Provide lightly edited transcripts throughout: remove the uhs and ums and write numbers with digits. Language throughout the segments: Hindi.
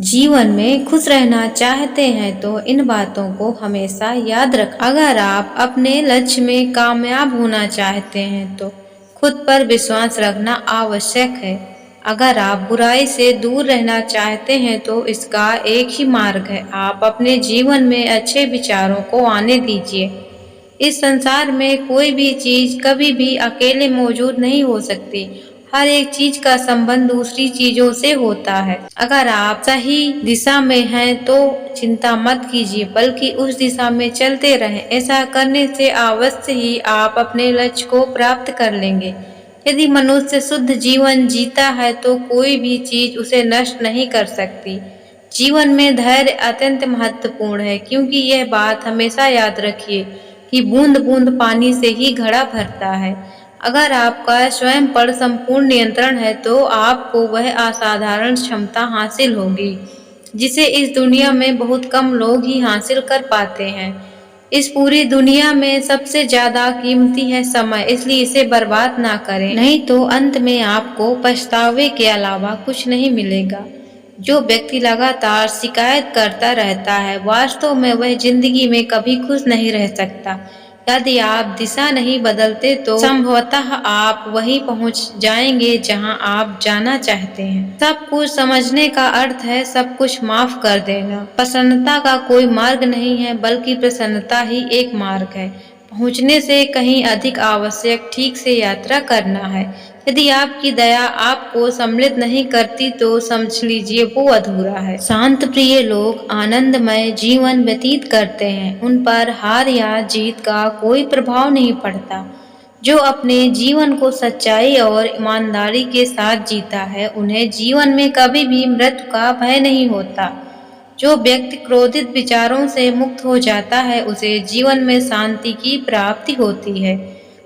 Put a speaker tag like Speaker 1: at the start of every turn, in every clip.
Speaker 1: जीवन में खुश रहना चाहते हैं तो इन बातों को हमेशा याद रख। अगर आप अपने लक्ष्य में कामयाब होना चाहते हैं तो खुद पर विश्वास रखना आवश्यक है। अगर आप बुराई से दूर रहना चाहते हैं तो इसका एक ही मार्ग है, आप अपने जीवन में अच्छे विचारों को आने दीजिए। इस संसार में कोई भी चीज कभी भी अकेले मौजूद नहीं हो सकती। हर एक चीज का संबंध दूसरी चीजों से होता है। अगर आप सही दिशा में हैं तो चिंता मत कीजिए, बल्कि उस दिशा में चलते रहें। ऐसा करने से अवश्य ही आप अपने लक्ष्य को प्राप्त कर लेंगे। यदि मनुष्य शुद्ध जीवन जीता है तो कोई भी चीज उसे नष्ट नहीं कर सकती। जीवन में धैर्य अत्यंत महत्वपूर्ण है, क्योंकि यह बात हमेशा याद रखिए कि बूंद बूंद पानी से ही घड़ा भरता है। अगर आपका स्वयं पर संपूर्ण नियंत्रण है तो आपको वह असाधारण क्षमता हासिल होगी जिसे इस दुनिया में बहुत कम लोग ही हासिल कर पाते हैं। इस पूरी दुनिया में सबसे ज्यादा कीमती है समय, इसलिए इसे बर्बाद ना करें, नहीं तो अंत में आपको पछतावे के अलावा कुछ नहीं मिलेगा। जो व्यक्ति लगातार शिकायत करता रहता है, वास्तव में वह जिंदगी में कभी खुश नहीं रह सकता। यदि आप दिशा नहीं बदलते तो संभवतः आप वहीं पहुंच जाएंगे जहां आप जाना चाहते हैं। सब कुछ समझने का अर्थ है सब कुछ माफ कर देना। प्रसन्नता का कोई मार्ग नहीं है, बल्कि प्रसन्नता ही एक मार्ग है। पहुंचने से कहीं अधिक आवश्यक ठीक से यात्रा करना है। यदि आपकी दया आपको सम्मिलित नहीं करती तो समझ लीजिए वो अधूरा है। शांत प्रिय लोग आनंदमय जीवन व्यतीत करते हैं, उन पर हार या जीत का कोई प्रभाव नहीं पड़ता। जो अपने जीवन को सच्चाई और ईमानदारी के साथ जीता है, उन्हें जीवन में कभी भी मृत्यु का भय नहीं होता। जो व्यक्ति क्रोधित विचारों से मुक्त हो जाता है, उसे जीवन में शांति की प्राप्ति होती है।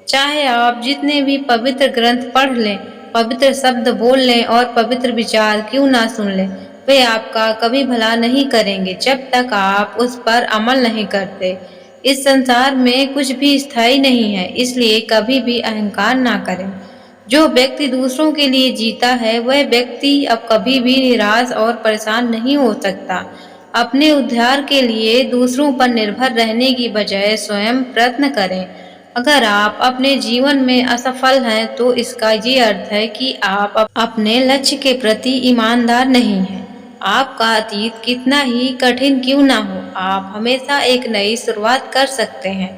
Speaker 1: चाहे आप जितने भी पवित्र ग्रंथ पढ़ लें, पवित्र शब्द बोल लें और पवित्र विचार क्यों ना सुन लें, वे आपका कभी भला नहीं करेंगे जब तक आप उस पर अमल नहीं करते। इस संसार में कुछ भी स्थायी नहीं है, इसलिए कभी भी अहंकार ना करें। जो व्यक्ति दूसरों के लिए जीता है, वह व्यक्ति अब कभी भी निराश और परेशान नहीं हो सकता। अपने उद्धार के लिए दूसरों पर निर्भर रहने की बजाय स्वयं प्रयत्न करें। अगर आप अपने जीवन में असफल हैं तो इसका ये अर्थ है कि आप अपने लक्ष्य के प्रति ईमानदार नहीं हैं। आपका अतीत कितना ही कठिन क्यों ना हो, आप हमेशा एक नई शुरुआत कर सकते हैं।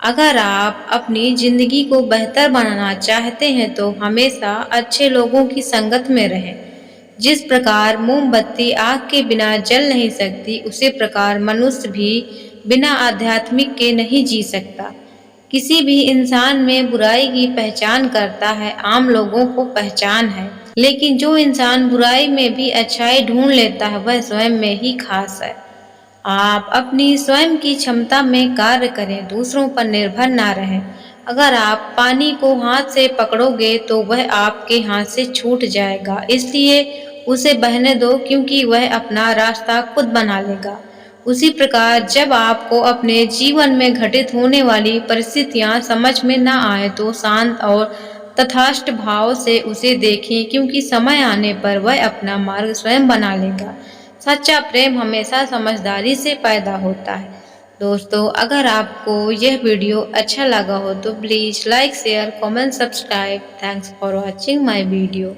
Speaker 1: अगर आप अपनी जिंदगी को बेहतर बनाना चाहते हैं तो हमेशा अच्छे लोगों की संगत में रहें। जिस प्रकार मोमबत्ती आग के बिना जल नहीं सकती, उसी प्रकार मनुष्य भी बिना आध्यात्मिक के नहीं जी सकता। किसी भी इंसान में बुराई की पहचान करता है, आम लोगों को पहचान है, लेकिन जो इंसान बुराई में भी अच्छाई ढूंढ लेता है वह स्वयं में ही खास है। आप अपनी स्वयं की क्षमता में कार्य करें, दूसरों पर निर्भर ना रहें। अगर आप पानी को हाथ से पकड़ोगे तो वह आपके हाथ से छूट जाएगा, इसलिए उसे बहने दो, क्योंकि वह अपना रास्ता खुद बना लेगा। उसी प्रकार जब आपको अपने जीवन में घटित होने वाली परिस्थितियां समझ में न आए तो शांत और तथास्थ भाव से उसे देखें, क्योंकि समय आने पर वह अपना मार्ग स्वयं बना लेगा। सच्चा प्रेम हमेशा समझदारी से पैदा होता है। दोस्तों, अगर आपको यह वीडियो अच्छा लगा हो तो please like, share, comment, subscribe. Thanks for watching my video.